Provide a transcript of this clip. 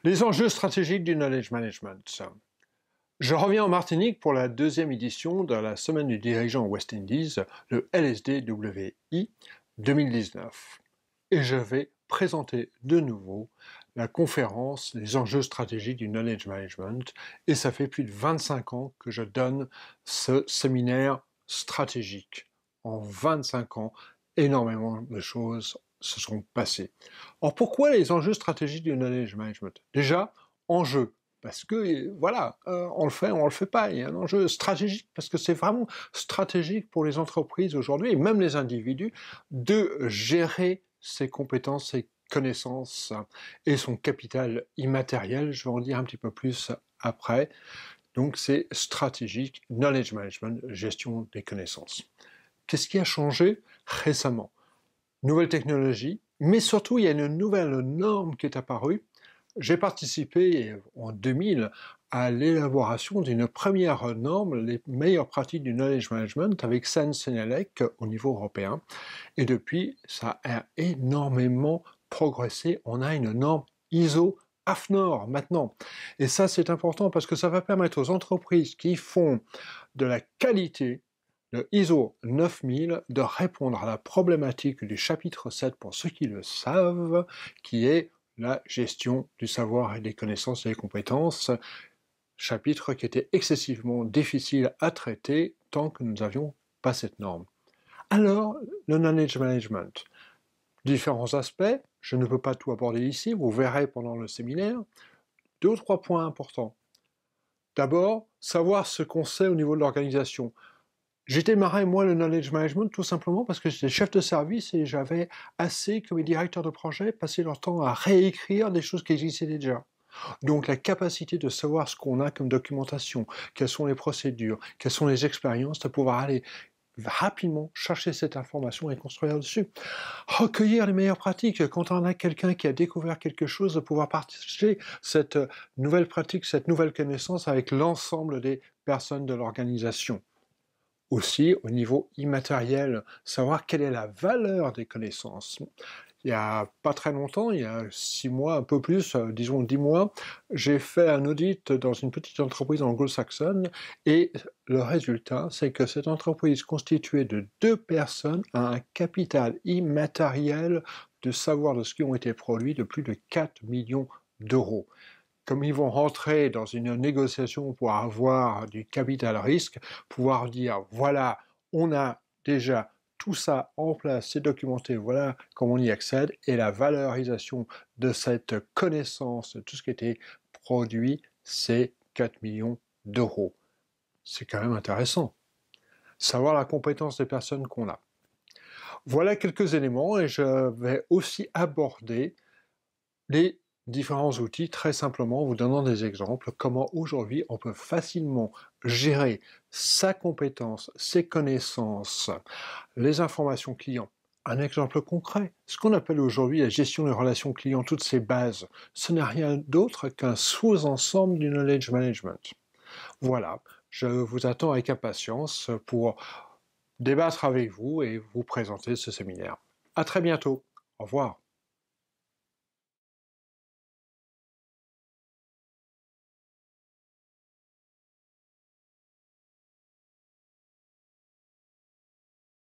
Les enjeux stratégiques du knowledge management. Je reviens en Martinique pour la deuxième édition de la Semaine du dirigeant West Indies, le LSDWI 2019. Et je vais présenter de nouveau la conférence Les enjeux stratégiques du knowledge management. Et ça fait plus de 25 ans que je donne ce séminaire stratégique. En 25 ans, énormément de choses se sont passées. Alors pourquoi les enjeux stratégiques du knowledge management? Déjà, enjeu. Parce que, voilà, on le fait pas. Il y a un enjeu stratégique, parce que c'est vraiment stratégique pour les entreprises aujourd'hui, et même les individus, de gérer ses compétences, ses connaissances et son capital immatériel. Je vais en dire un petit peu plus après. Donc c'est stratégique, knowledge management, gestion des connaissances. Qu'est-ce qui a changé récemment? Nouvelle technologie, mais surtout il y a une nouvelle norme qui est apparue. J'ai participé en 2000 à l'élaboration d'une première norme, les meilleures pratiques du knowledge management avec Senelec au niveau européen. Et depuis, ça a énormément progressé. On a une norme ISO AFNOR maintenant. Et ça, c'est important parce que ça va permettre aux entreprises qui font de la qualité, le ISO 9000, de répondre à la problématique du chapitre 7 pour ceux qui le savent, qui est la gestion du savoir et des connaissances et des compétences, chapitre qui était excessivement difficile à traiter tant que nous n'avions pas cette norme. Alors, le knowledge management, différents aspects, je ne peux pas tout aborder ici, vous verrez pendant le séminaire, 2 ou 3 points importants. D'abord, savoir ce qu'on sait au niveau de l'organisation. J'ai démarré, moi, le knowledge management tout simplement parce que j'étais chef de service et j'avais assez que mes directeurs de projet passaient leur temps à réécrire des choses qui existaient déjà. Donc la capacité de savoir ce qu'on a comme documentation, quelles sont les procédures, quelles sont les expériences, de pouvoir aller rapidement chercher cette information et construire dessus. Recueillir les meilleures pratiques. Quand on a quelqu'un qui a découvert quelque chose, de pouvoir partager cette nouvelle pratique, cette nouvelle connaissance avec l'ensemble des personnes de l'organisation. Aussi, au niveau immatériel, savoir quelle est la valeur des connaissances. Il y a pas très longtemps, il y a 6 mois, un peu plus, disons 10 mois, j'ai fait un audit dans une petite entreprise anglo-saxonne et le résultat, c'est que cette entreprise constituée de 2 personnes a un capital immatériel de savoir de ce qui ont été produits de plus de 4 millions d'euros. Comme ils vont rentrer dans une négociation pour avoir du capital risque, pouvoir dire, voilà, on a déjà tout ça en place, c'est documenté, voilà comment on y accède, et la valorisation de cette connaissance, de tout ce qui a été produit, c'est 4 millions d'euros. C'est quand même intéressant. Savoir la compétence des personnes qu'on a. Voilà quelques éléments, et je vais aussi aborder les différents outils, très simplement en vous donnant des exemples, comment aujourd'hui on peut facilement gérer sa compétence, ses connaissances, les informations clients. Un exemple concret, ce qu'on appelle aujourd'hui la gestion des relations clients, toutes ces bases, ce n'est rien d'autre qu'un sous-ensemble du knowledge management. Voilà, je vous attends avec impatience pour débattre avec vous et vous présenter ce séminaire. À très bientôt, au revoir.